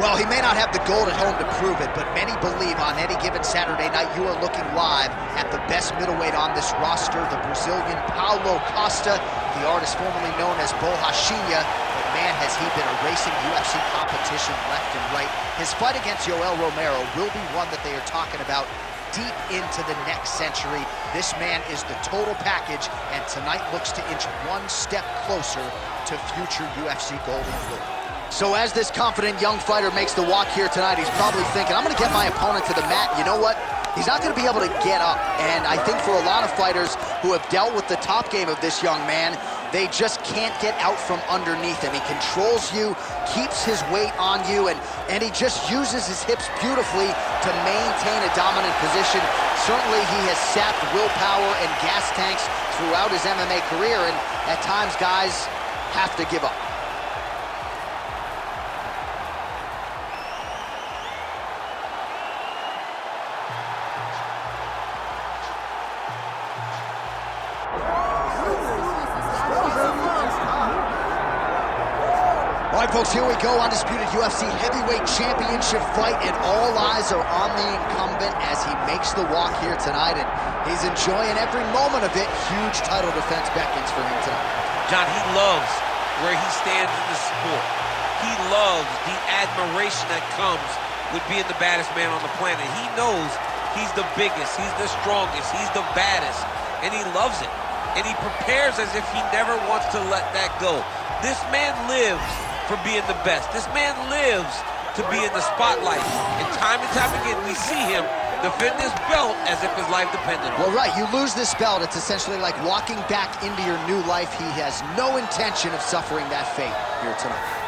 Well, he may not have the gold at home to prove it, but many believe on any given Saturday night you are looking live at the best middleweight on this roster, the Brazilian Paulo Costa, the artist formerly known as Borrachinha. But man, has he been erasing UFC competition left and right. His fight against Yoel Romero will be one that they are talking about deep into the next century. This man is the total package, and tonight looks to inch one step closer to future UFC gold and blue. So as this confident young fighter makes the walk here tonight, he's probably thinking, I'm going to get my opponent to the mat. You know what? He's not going to be able to get up. And I think for a lot of fighters who have dealt with the top game of this young man, they just can't get out from underneath him. He controls you, keeps his weight on you, and he just uses his hips beautifully to maintain a dominant position. Certainly he has sapped willpower and gas tanks throughout his MMA career, and at times guys have to give up. All right, folks, here we go. Undisputed UFC heavyweight championship fight, and all eyes are on the incumbent as he makes the walk here tonight, and he's enjoying every moment of it. Huge title defense beckons for him tonight. John, he loves where he stands in the sport. He loves the admiration that comes with being the baddest man on the planet. He knows he's the biggest, he's the strongest, he's the baddest, and he loves it. And he prepares as if he never wants to let that go. This man lives for being the best. This man lives to be in the spotlight. And time again, we see him defend this belt as if his life depended on it. Well, right, you lose this belt, it's essentially like walking back into your new life. He has no intention of suffering that fate here tonight.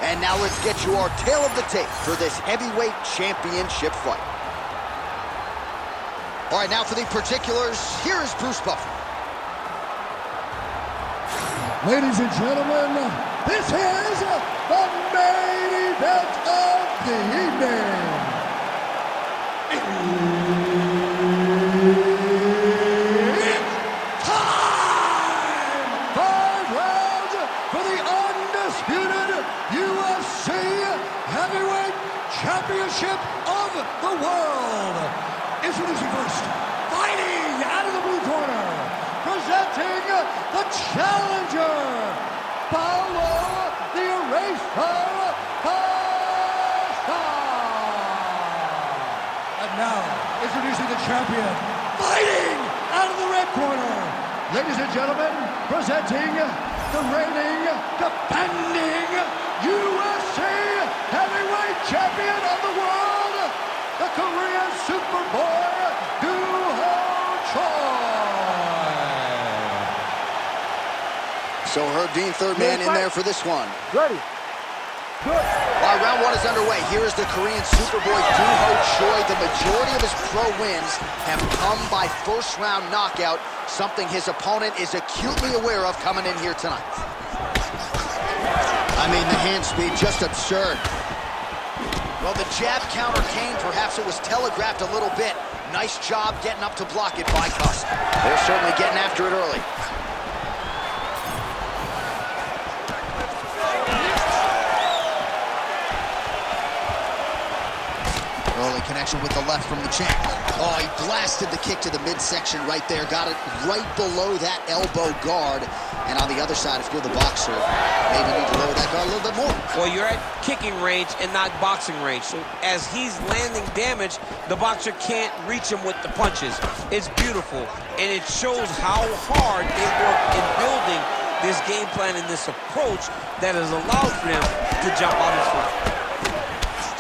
And now let's get you our tale of the tape for this heavyweight championship fight. All right, now for the particulars, here is Bruce Buffer. Ladies and gentlemen, this is the main event of the evening. It's time! 5 rounds for the undisputed UFC Heavyweight Championship of the world. Introducing first, fighting out of the blue corner, presenting the challenger, Paulo the Eraser Costa. And now, introducing the champion, fighting out of the red corner, ladies and gentlemen, presenting the reigning, defending UFC Heavyweight Champion of the world, the Korean Superboy, Doo-Ho Choi. So Herb Dean, third man in there for this one. Ready. Good. All right, round one is underway. Here is the Korean Superboy, Doo-Ho Choi. The majority of his pro wins have come by first-round knockout, something his opponent is acutely aware of coming in here tonight. I mean, the hand speed, just absurd. Well, the jab counter came. Perhaps it was telegraphed a little bit. Nice job getting up to block it by Costa. They're certainly getting after it early. Early connection with the left from the champ. Oh, he blasted the kick to the midsection right there. Got it right below that elbow guard. And on the other side, if you're the boxer, maybe you need to lower that guard a little bit more. Well, you're at kicking range and not boxing range. So as he's landing damage, the boxer can't reach him with the punches. It's beautiful. And it shows how hard they work in building this game plan and this approach that has allowed for him to jump out his front.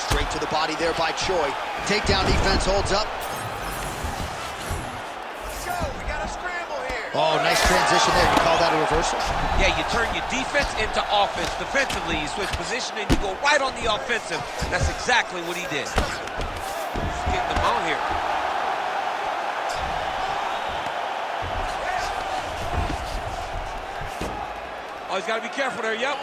Straight to the body there by Choi. Takedown defense holds up. Let's go. We got a scramble here. Oh, nice transition there. You call that a reversal? Yeah, you turn your defense into offense. Defensively, you switch position and you go right on the offensive. That's exactly what he did. He's getting them out here. Oh, he's got to be careful there. Yep.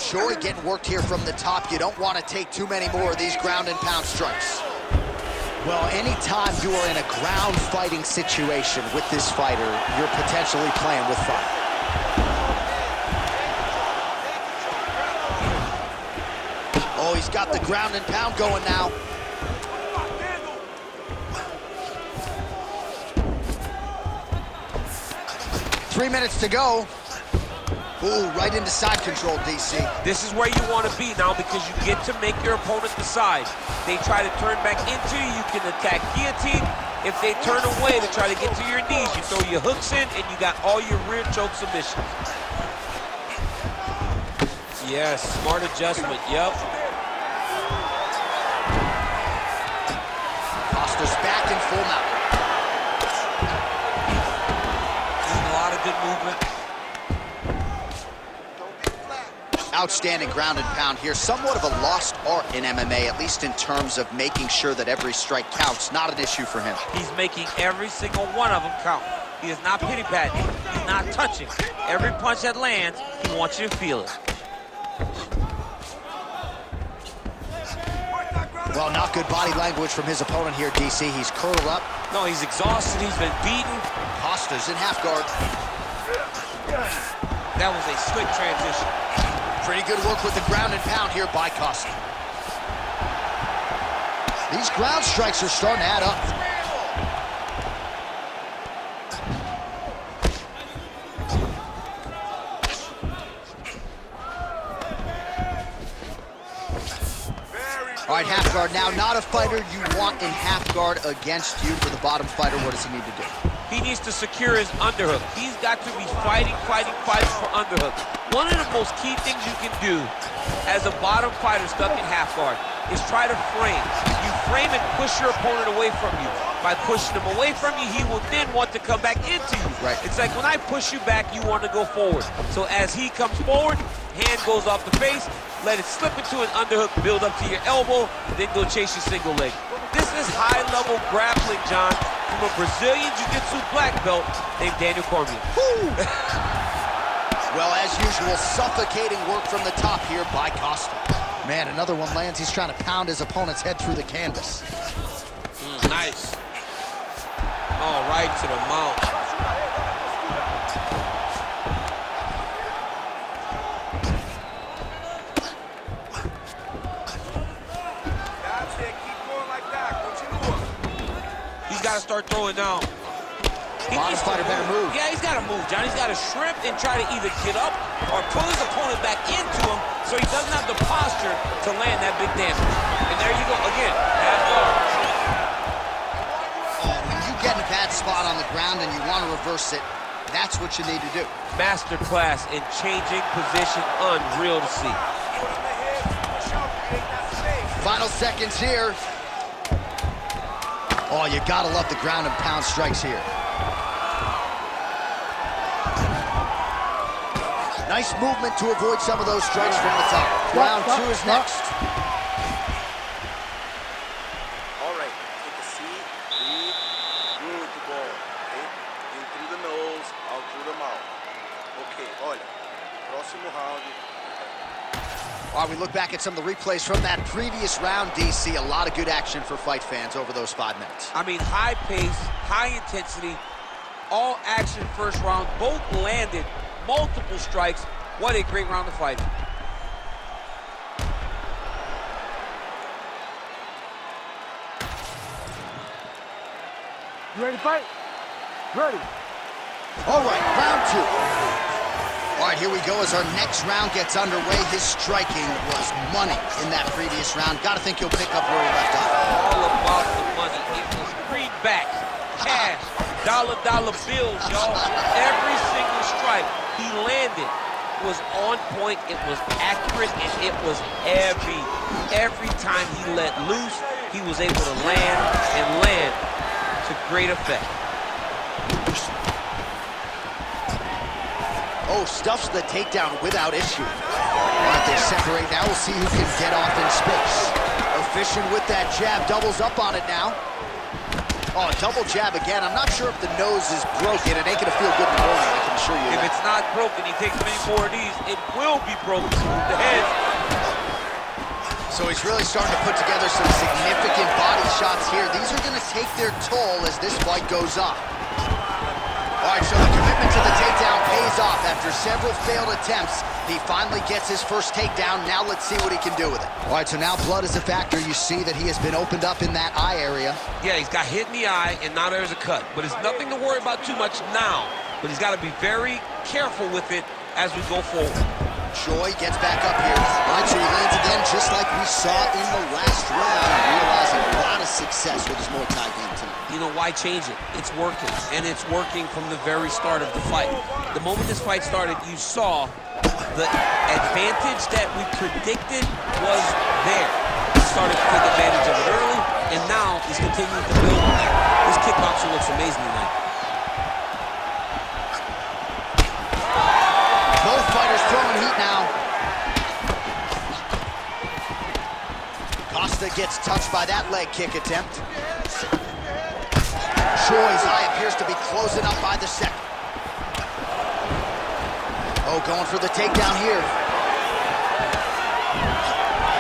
enjoy getting worked here from the top. You don't want to take too many more of these ground and pound strikes. Well, anytime you are in a ground fighting situation with this fighter, you're potentially playing with fire. Oh, he's got the ground and pound going now. Three minutes to go. Ooh, right into side control, DC. This is where you want to be now because you get to make your opponent decide. They try to turn back into you, you can attack guillotine. If they turn away to try to get to your knees, you throw your hooks in and you got all your rear choke submissions. Yes, smart adjustment, yep. Costa's back in full mount. A lot of good movement. Outstanding ground and pound here. Somewhat of a lost art in MMA, at least in terms of making sure that every strike counts. Not an issue for him. He's making every single one of them count. He is not pity-patting. He's not touching. Every punch that lands, he wants you to feel it. Well, not good body language from his opponent here, DC. He's curled up. No, he's exhausted. He's been beaten. Costa's in half guard. That was a slick transition. Pretty good work with the ground and pound here by Costa. These ground strikes are starting to add up. All right, half guard now. Not a fighter you want in half guard against you. For the bottom fighter, what does he need to do? He needs to secure his underhook. He's got to be fighting for underhook. One of the most key things you can do as a bottom fighter stuck in half guard is try to frame. You frame and push your opponent away from you. By pushing him away from you, he will then want to come back into you. Right. It's like when I push you back, you want to go forward. So as he comes forward, hand goes off the face, let it slip into an underhook, build up to your elbow, then go chase your single leg. This is high-level grappling, John, from a Brazilian Jiu-Jitsu black belt named Daniel Cormier. Well, as usual, suffocating work from the top here by Costa. Man, another one lands. He's trying to pound his opponent's head through the canvas. Nice. Oh, right to the mount. That's it. Keep going like that. Continue. He's got to start throwing now. Bottom fighter better move. Yeah, he's got to move, John. He's got to shrimp and try to either get up or pull his opponent back into him so he doesn't have the posture to land that big damage. And there you go again. Oh, when you get in a bad spot on the ground and you want to reverse it, that's what you need to do. Masterclass in changing position, unreal to see. Final seconds here. Oh, you gotta love the ground and pound strikes here. Nice movement to avoid some of those strikes from the top. Round two is next. All right, take a seat, breathe. Muito bom. Okay? In through the nose, out through the mouth. Okay, olha. Próximo round. All right, we look back at some of the replays from that previous round, DC. A lot of good action for fight fans over those 5 minutes. I mean, high pace, high intensity, all action first round. Both landed multiple strikes. What a great round of fighting. You ready to fight? Ready. All right, round two. All right, here we go as our next round gets underway. His striking was money in that previous round. Got to think he'll pick up where he left off. All about the money. It was greenbacks, cash, dollar bills, y'all. Every single strike he landed was on point, it was accurate, and it was every time he let loose, he was able to land to great effect. Oh, stuffs the takedown without issue. All right, they separate now. We'll see who can get off in space. Efficient with that jab, doubles up on it now. Oh, double jab again. I'm not sure if the nose is broken. It ain't gonna feel good in the morning, I can assure you If that. it's not broken, he takes many more of these, it will be broken. The head. So he's really starting to put together some significant body shots here. These are gonna take their toll as this fight goes on. All right, so the commitment to the takedown pays off. After several failed attempts, he finally gets his first takedown. Now let's see what he can do with it. All right, so now blood is a factor. You see that he has been opened up in that eye area. Yeah, he's got hit in the eye, and now there's a cut. But it's nothing to worry about too much now. But he's got to be very careful with it as we go forward. Joy gets back up here. All right, so he lands again just like we saw in the last round, realizing a lot of success with his Muay Thai game tonight. You know, why change it? It's working, and it's working from the very start of the fight. The moment this fight started, you saw the advantage that we predicted was there. He started to take advantage of it early, and now he's continuing to build on that. This kickboxer looks amazing tonight. Both fighters throwing heat now. Costa gets touched by that leg kick attempt. Choi's eye appears to be closing up by the second. Oh, going for the takedown here.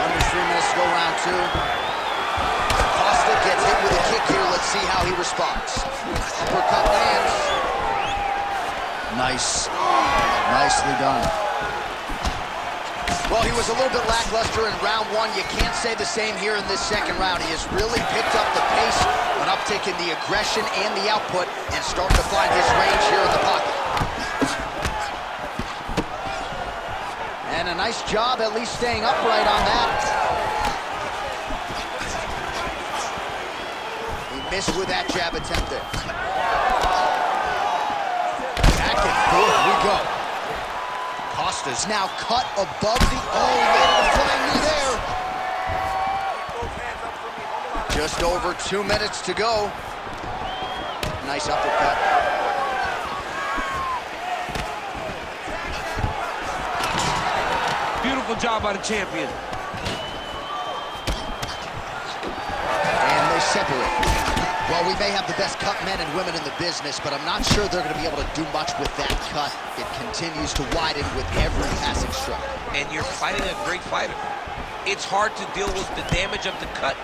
Under 3 minutes to go, round two. Costa gets hit with a kick here. Let's see how he responds. Uppercut lands. Nice. Nicely done. Well, he was a little bit lackluster in round one. You can't say the same here in this second round. He has really picked up the pace, an uptick in the aggression and the output, and starting to find his range here in the pocket. And a nice job at least staying upright on that. He missed with that jab attempt there. Back and forth we go. Costa's now cut above the... Oh, he made it a flying knee there. Just over 2 minutes to go. Nice uppercut. Beautiful job by the champion. And they separate. Well, we may have the best cut men and women in the business, but I'm not sure they're going to be able to do much with that cut. It continues to widen with every passing strike. And you're fighting a great fighter. It's hard to deal with the damage of the cut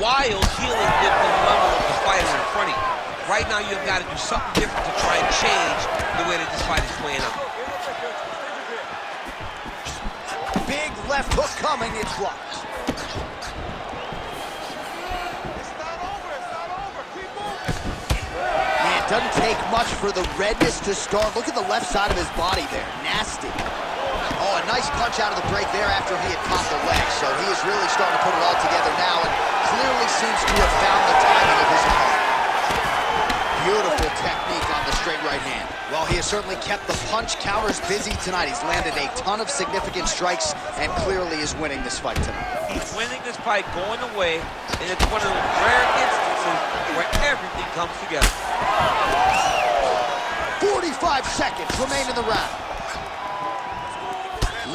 while dealing with the level of the fighter in front of you. Right now, you've got to do something different to try and change the way that this fight is playing out. Big left hook coming, it's blocked. It doesn't take much for the redness to start. Look at the left side of his body there. Nasty. Oh, a nice punch out of the break there after he had caught the leg. So he is really starting to put it all together now and clearly seems to have found the timing of his opponent. Beautiful technique on the straight right hand. Well, he has certainly kept the punch counters busy tonight. He's landed a ton of significant strikes and clearly is winning this fight tonight. He's winning this fight going away, and it's one of those rare instances where everything comes together. 45 seconds remain in the round.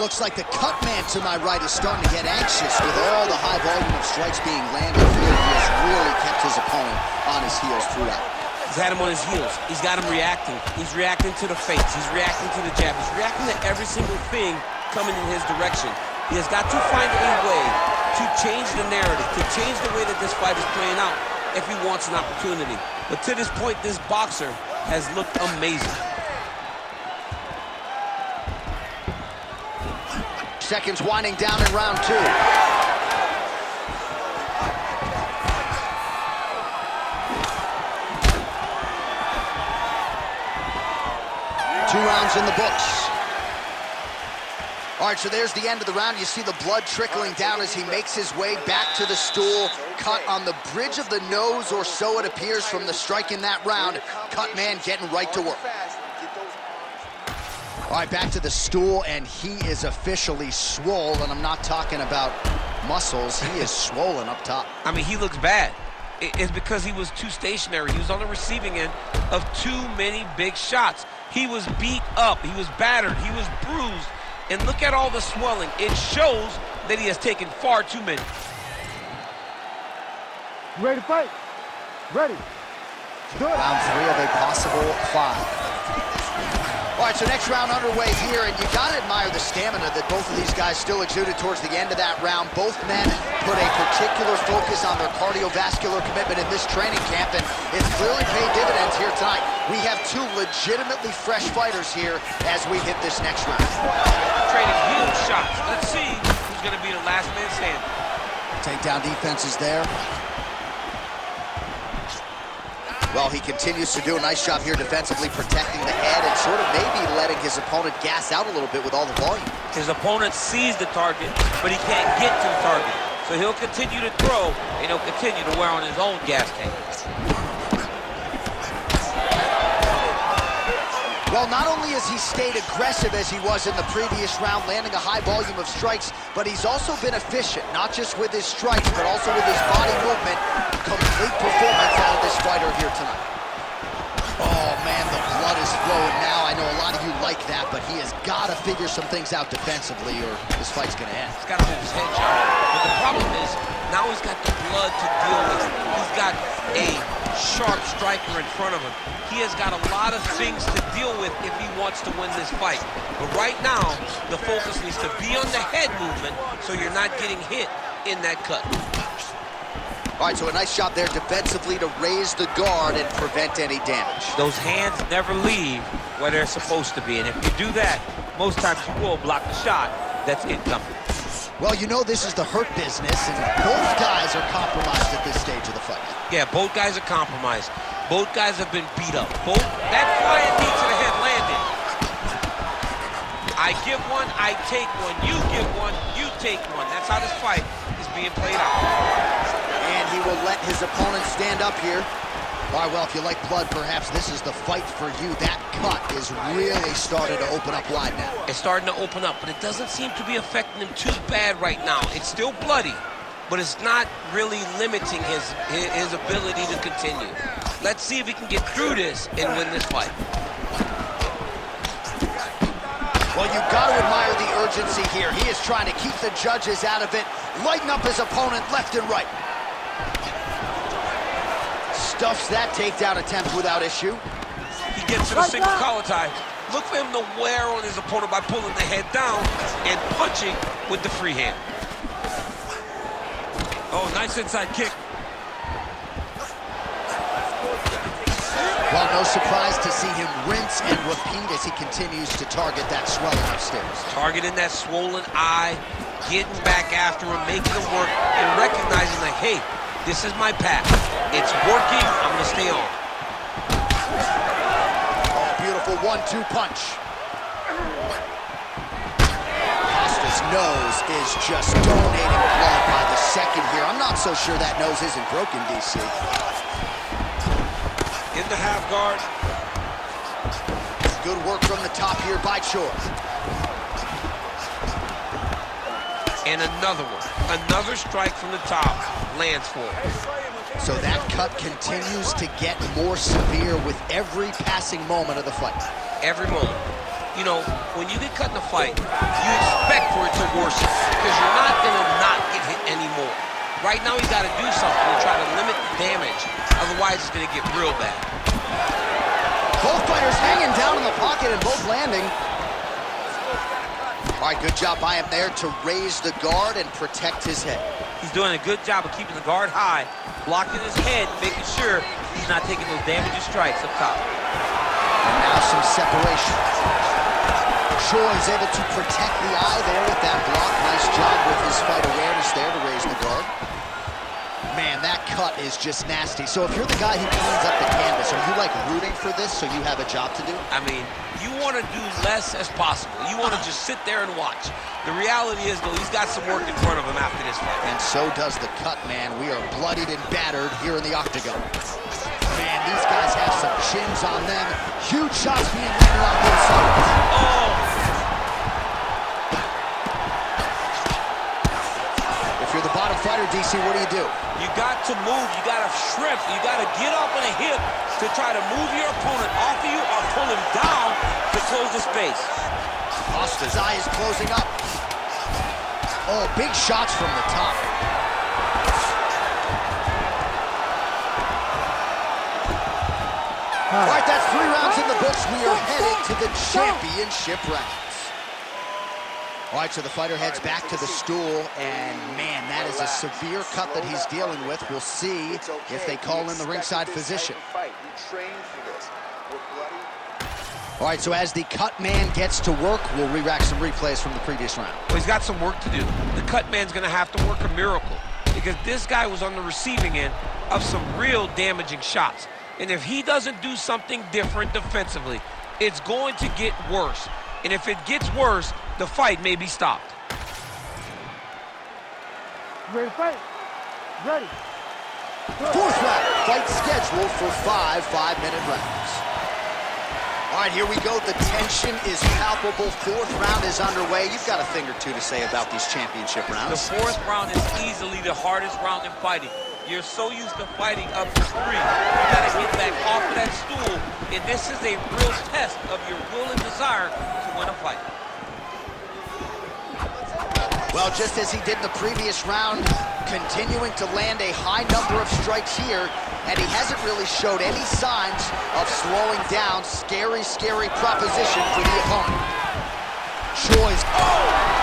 Looks like the cut man to my right is starting to get anxious with all the high volume of strikes being landed here. He has really kept his opponent on his heels throughout. He's had him on his heels. He's got him reacting. He's reacting to the feints. He's reacting to the jab. He's reacting to every single thing coming in his direction. He has got to find a way to change the narrative, to change the way that this fight is playing out if he wants an opportunity. But to this point, this boxer has looked amazing. Seconds winding down in round two. 2 rounds in the books. All right, so there's the end of the round. You see the blood trickling down as he makes his way back to the stool. Cut on the bridge of the nose, or so it appears from the strike in that round. Cut man getting right to work. All right, back to the stool, and he is officially swole, and I'm not talking about muscles. He is swollen up top. I mean, he looks bad. It's because he was too stationary. He was on the receiving end of too many big shots. He was beat up. He was battered. He was bruised. And look at all the swelling. It shows that he has taken far too many. You ready to fight? Ready. Round 3 of a possible 5. All right, so next round underway here, and you gotta admire the stamina that both of these guys still exuded towards the end of that round. Both men put a particular focus on their cardiovascular commitment in this training camp, and it's clearly paid dividends here tonight. We have two legitimately fresh fighters here as we hit this next round. Trading huge shots. Let's see who's gonna be the last man standing. Takedown defense is there. Well, he continues to do a nice job here defensively, protecting the head and sort of maybe letting his opponent gas out a little bit with all the volume. His opponent sees the target, but he can't get to the target. So he'll continue to throw, and he'll continue to wear on his own gas tank. Well, not only has he stayed aggressive as he was in the previous round, landing a high volume of strikes, but he's also been efficient, not just with his strikes, but also with his body movement. Complete performance out of this fighter here tonight. Oh, man, the blood is flowing now. I know a lot of you like that, but he has got to figure some things out defensively or this fight's going to end. He's got to hold his head sharp. But the problem is, now he's got the blood to deal with. He's got a sharp striker in front of him. He has got a lot of things to deal with if he wants to win this fight. But right now, the focus needs to be on the head movement so you're not getting hit in that cut. All right, so a nice job there defensively to raise the guard and prevent any damage. Those hands never leave where they're supposed to be, and if you do that, most times you will block the shot that's incoming. Well, you know this is the hurt business, and both guys are compromised at this stage of the fight. Yeah, both guys are compromised. Both guys have been beat up. That flying knee to the head landed. I give one, I take one. You give one, you take one. That's how this fight is being played out. And he will let his opponent stand up here. All right, well, if you like blood, perhaps this is the fight for you. That cut is really starting to open up wide now. It's starting to open up, but it doesn't seem to be affecting him too bad right now. It's still bloody, but it's not really limiting his ability to continue. Let's see if he can get through this and win this fight. Well, you've got to admire the urgency here. He is trying to keep the judges out of it, lighten up his opponent left and right. Stuffs that takedown attempt without issue. He gets to the single collar tie. Look for him to wear on his opponent by pulling the head down and punching with the free hand. Oh, nice inside kick. Well, no surprise to see him rinse and repeat as he continues to target that swelling upstairs. Targeting that swollen eye, getting back after him, making him work, and recognizing like, hey, this is my path. It's working, I'm gonna stay on. Oh, beautiful 1-2 punch. Costa's nose is just donating blood by the second here. I'm not so sure that nose isn't broken, DC. In the half guard. Good work from the top here by Chor. And another one. Another strike from the top lands for him. So that cut continues to get more severe with every passing moment of the fight. Every moment. You know, when you get cut in a fight, you expect for it to worsen because you're not going to not get hit anymore. Right now, he's got to do something to try to limit the damage. Otherwise, it's going to get real bad. Both fighters hanging down in the pocket and both landing. All right, good job by him there to raise the guard and protect his head. He's doing a good job of keeping the guard high, blocking his head, making sure he's not taking those damaging strikes up top. And now some separation. Chor is able to protect the eye there with that block. Nice job with his fight awareness there to raise the guard. Man, that cut is just nasty. So if you're the guy who cleans up the canvas, are you like rooting for this so you have a job to do? I mean, you want to do less as possible. You want to just sit there and watch. The reality is, though, he's got some work in front of him after this fight. And so does the cut, man. We are bloodied and battered here in the octagon. Man, these guys have some chins on them. Huge shots being landed on both sides. Oh! If you're the bottom fighter, DC, what do? You got to move. You got to shrimp. You got to get up on a hip to try to move your opponent off of you or pull him down to close the space. Costa's eye is closing up. Oh, big shots from the top. All right, that's 3 rounds in the books. We are headed to the championship rounds. All right, so the fighter heads back to the stool, and man, that is a severe cut that he's dealing with. We'll see if they call in the ringside physician. All right, so as the cut man gets to work, we'll re-rack some replays from the previous round. Well, he's got some work to do. The cut man's gonna have to work a miracle because this guy was on the receiving end of some real damaging shots. And if he doesn't do something different defensively, it's going to get worse. And if it gets worse, the fight may be stopped. Ready to fight? Ready. 4th round, fight scheduled for 5 5-minute rounds. All right, here we go. The tension is palpable. 4th round is underway. You've got a thing or two to say about these championship rounds. The 4th round is easily the hardest round in fighting. You're so used to fighting up to 3. You gotta get back off of that stool, and this is a real test of your will and desire to win a fight. Well, just as he did in the previous round, continuing to land a high number of strikes here, and he hasn't really showed any signs of slowing down. Scary, scary proposition for the opponent. Choi's. Oh!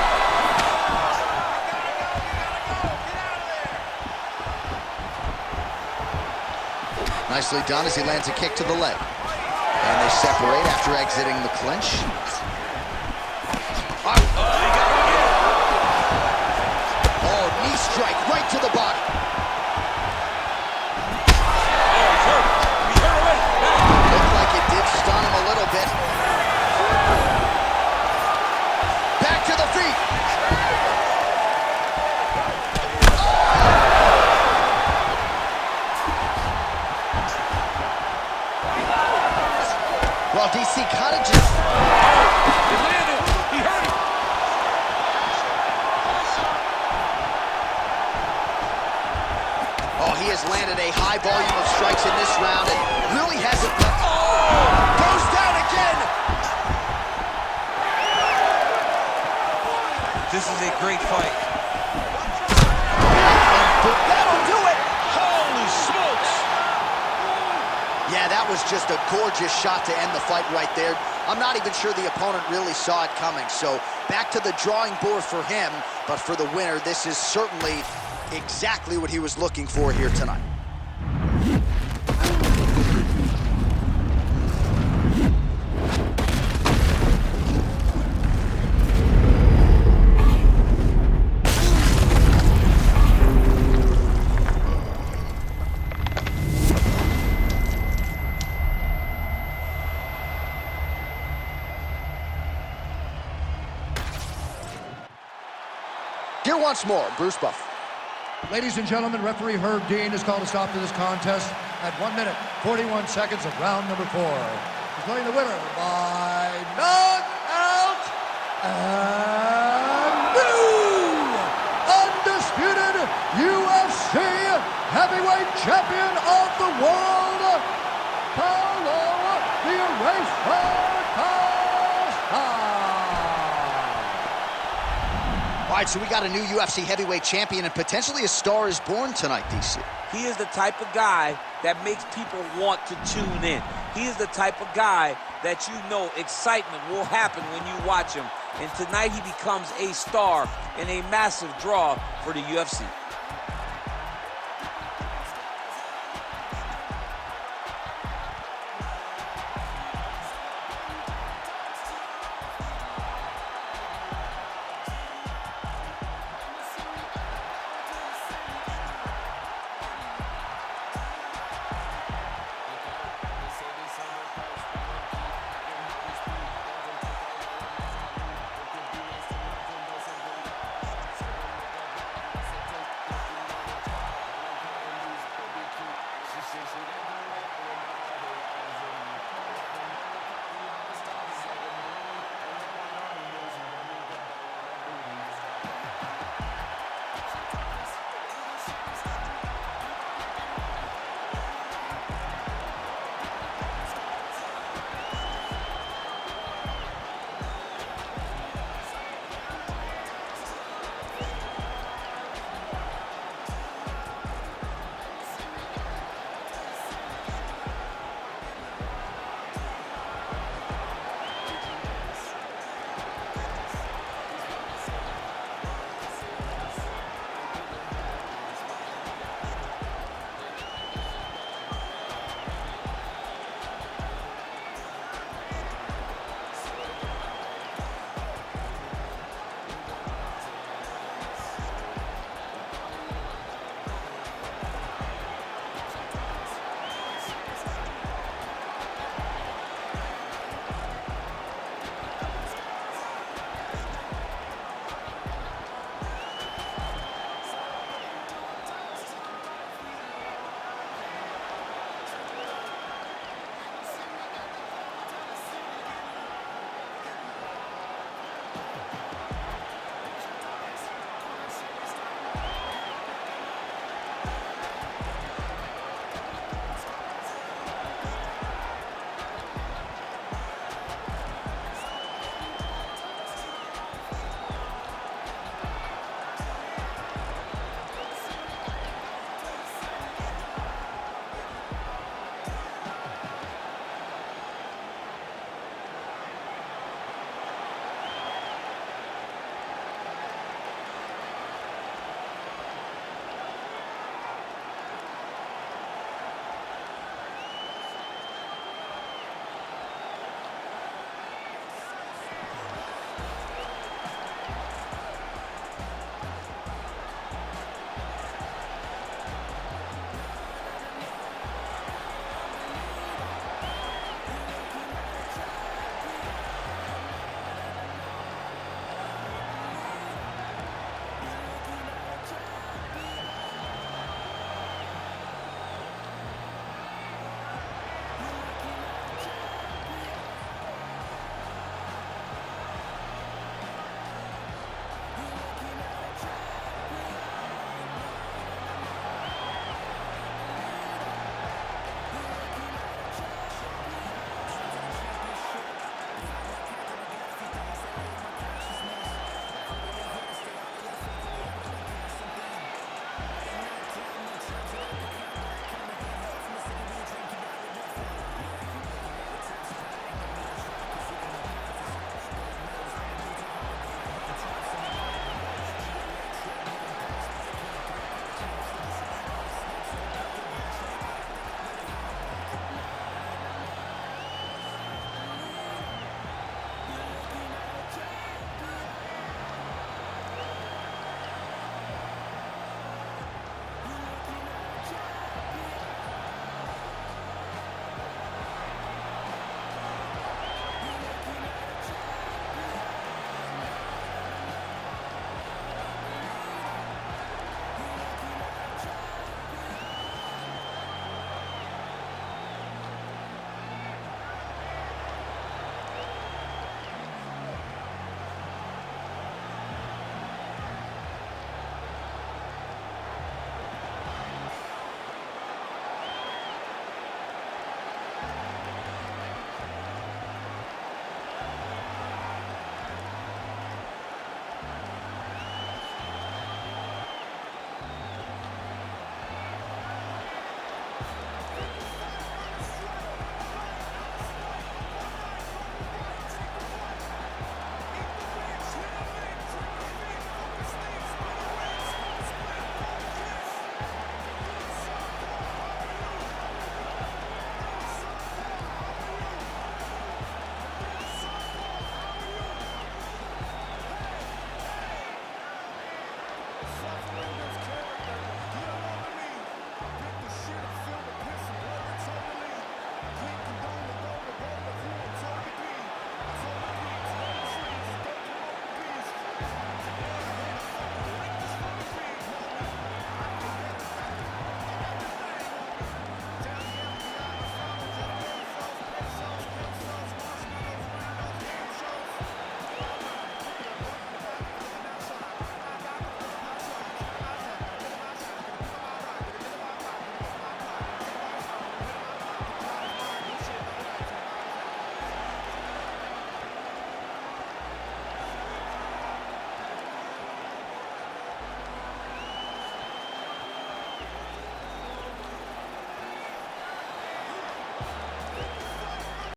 Nicely done as he lands a kick to the leg. And they separate after exiting the clinch. Oh, knee strike right to the body. Looked like it did stun him a little bit. Back to the feet. Well, DC kind of just... He landed. He hurt him. Oh, he has landed a high volume of strikes in this round and really hasn't... Oh! Goes down again! This is a great fight. That'll do it! Holy smokes! Yeah, that was just a gorgeous shot to end the fight right there. I'm not even sure the opponent really saw it coming. So back to the drawing board for him, but for the winner, this is certainly exactly what he was looking for here tonight. Here once more, Bruce Buffer. Ladies and gentlemen, referee Herb Dean has called a stop to this contest at 1 minute, 41 seconds of round number 4. Declaring the winner by knockout and new undisputed UFC heavyweight champion of the world, Paulo the Eraser Costa. All right, so we got a new UFC heavyweight champion and potentially a star is born tonight, DC. He is the type of guy that makes people want to tune in. He is the type of guy that you know excitement will happen when you watch him. And tonight he becomes a star and a massive draw for the UFC.